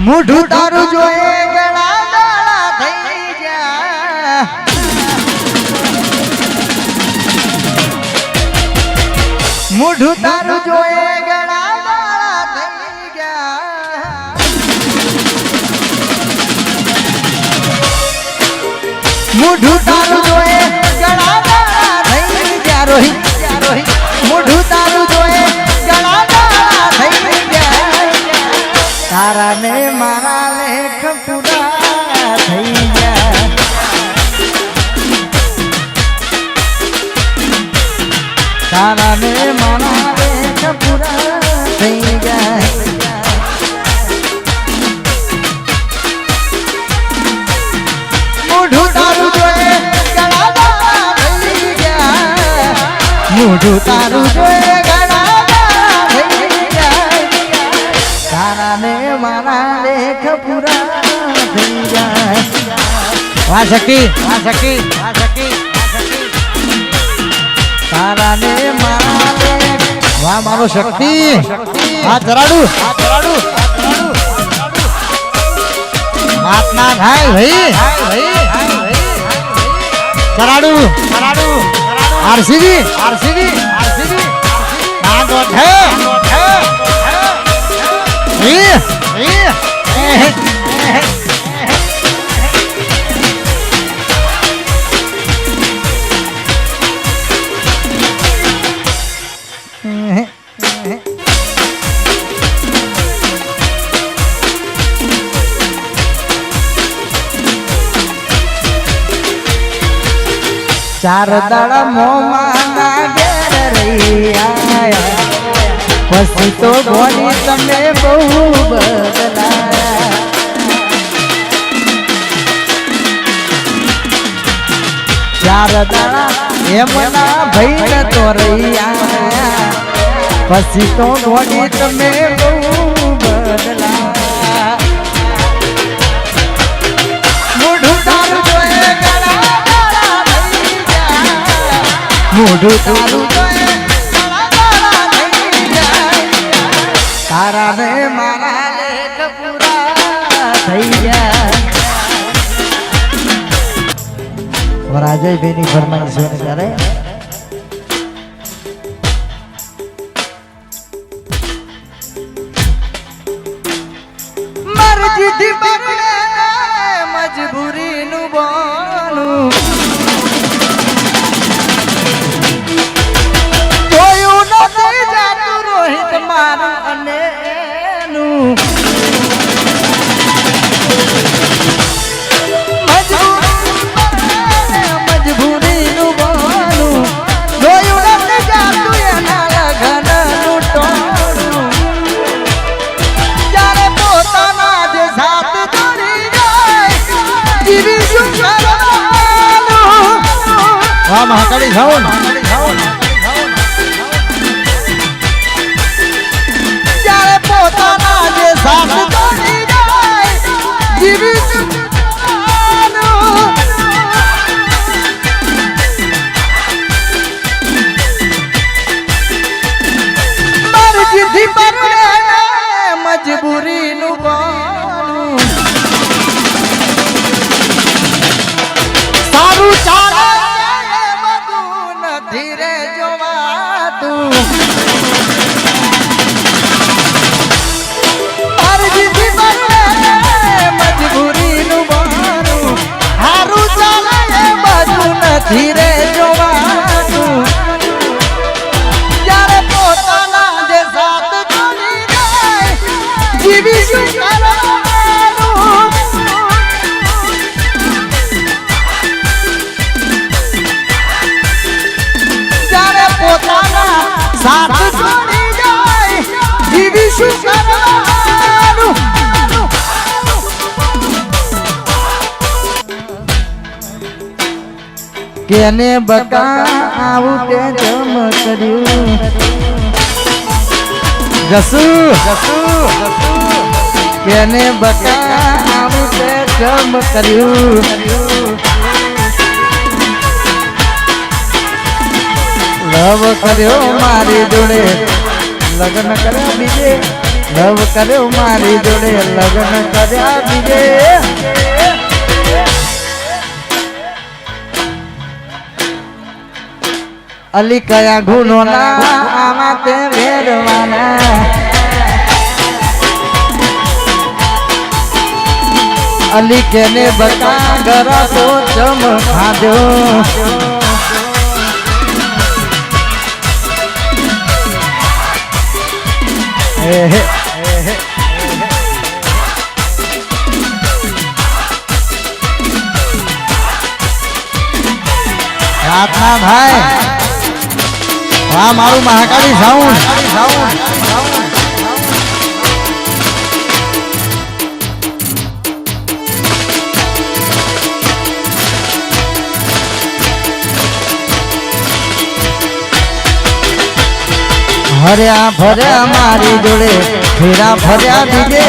મોઢું તારું જોયે ગળા દાડા થઈ ગયા મોઢું તારું જોયે ગળા દાડા થઈ ગયા મોઢું તારું જોયે ગળા દાડા થઈ ગયા રોહિત મોઢું તારું જોયે ગળા દાડા થઈ ગયા તારા ને મારા લેખ પૂરા થઈ ગયા તારા ને મારા લેખ પૂરા થઈ ગયા મોઢું તારું જોયે ગળા દાડા થઈ ગયા મોઢું તારું જોયે ગળા દાડા થઈ ગયા તારા ને મારા લેખ પૂરા થઈ જાય વાહ શકી તારા ને મારા લેખ વાહ મારો શક્તિ આ ચરાડું વાત ના થાય ભાઈ ચરાડું આરસીબી ના ગોઠ ચાર દાડા મોમાં ના ઘેર રહી આયા પછી તો ગોળી તમે બહુ બદલાયા ચાર દાડા એમના ભાઈ તો રહી આયા પછી તો ગોળી તમે બહુ બદલાયા મોઢું તારું જોયે ગળા દાડા થઈ ગયા મોઢું તારું જોયે તારા ને મારા લેખ પૂરા થઈ ગયા વરાજયભાઈ ની ફરમાઈશ હોય ત્યારે મરજીથી બગડે મજબૂરી નું બોલું જોયું નથી જાતું રોહિત મારું અને એનું મજબૂરી નું બોલું જોયું નથી જાતું એના લગ્નનું ટોળું જ્યારે પોતાના જે સાથ જોડી જાય જીવી શું કરવાનું વાહ મહાકાળી જાઓ જ્યારે પોતાના જે સાથ જોડી જાય જીવી શું કરવાનું મરજીથી બગડે મજબૂરી નું બોલું સારું ચાલે બધું નથી રે જોવાતું મરજીથી બગડે મજબૂરી નું બોલું સારું ચાલે બધું નથી રે જોવાતું જ્યારે પોતાના જે સાથ જોડી જાય જીવી શું કરવાનું જ્યારે પોતાના સાથ જોડી જાય જીવી શું કરવાનું કેને બકા આવું તે જમ કર્યું જસુ કેને બકા આવું તે જમ કર્યું લવ કર્યો મારી જોડે લગ્ન કર્યા બીજે લવ કર્યો મારી જોડે લગ્ન કર્યા બીજે અલી કયા ગુનો ના આમાં તે વેરવાના અલી કેને બતા ગરા તો ચમ ખાજો રાતના ભાઈ વાહ મારું મહાકાળી સાઉન્ડ હર્યા ફર્યા મારી જોડે ફેરા ફર્યા બીજે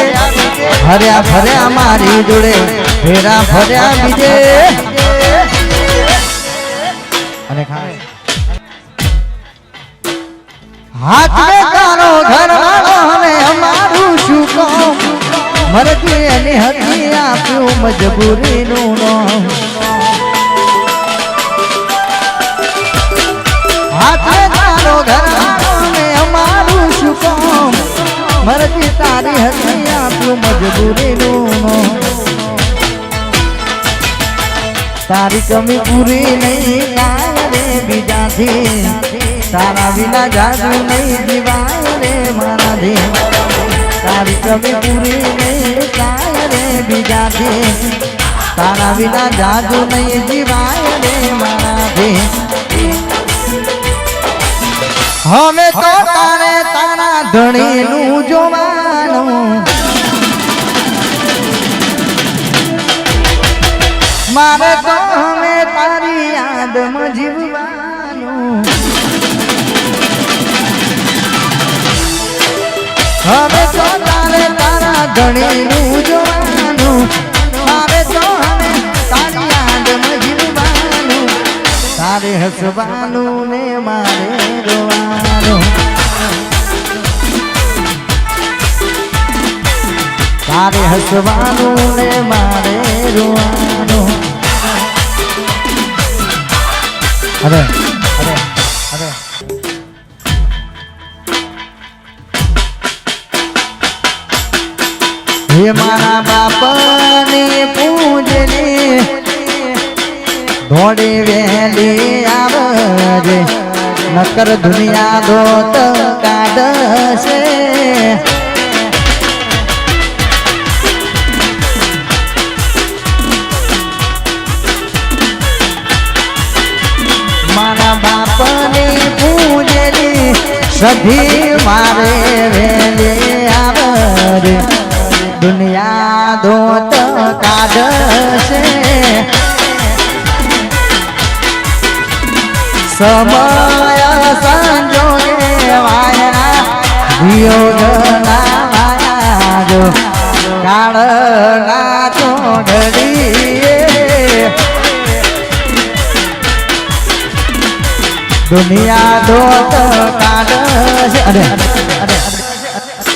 હર્યા ફર્યા મારી જોડે ફેરા ફર્યા બીજે અને હાથ મે તારો ઘરવાળો હવે અમારું શું કામ મરજી એની હતી આપ્યું મજબૂરીનું નામ હાથ મે તારો ઘરવાળો હવે અમારું શું કામ મરજી તારી હતી આપ્યું મજબૂરીનું નામ તારી કમી પૂરી નહીં થાય રે બીજાથી તારા વિના જાદુ નહીં જીવાય રે મારાથી તારી કમી પૂરી નહીં થાય રે બીજાથી તારા વિના જાદુ નહીં જીવાય રે મારાથી હવે તો તારે તારા ધણીનું જોવાનું મારે તો હવે તારી યાદમાં જીવવાનું હવે તો તારે તારા ધણીનું જોવાનું મારે તો હવે તારી યાદમાં જીવવાનું તારે હસવાનું ને મારે રોવાનું તારે હસવાનું ને મારે રોવાનું અરે અરે અરે હે મારા બાપની પૂજની ધોડી વેલી આવજે નકર દુનિયા દોત કાઢશે મારા બાપની પૂજની સધી મારે વેલી આવજે દુનિયા દોત કાઢશે સમય સંજોગે વાયા વિયોગના વાયા જો કાળના ચોઢડીએ દુનિયા દોત કાઢશે અરે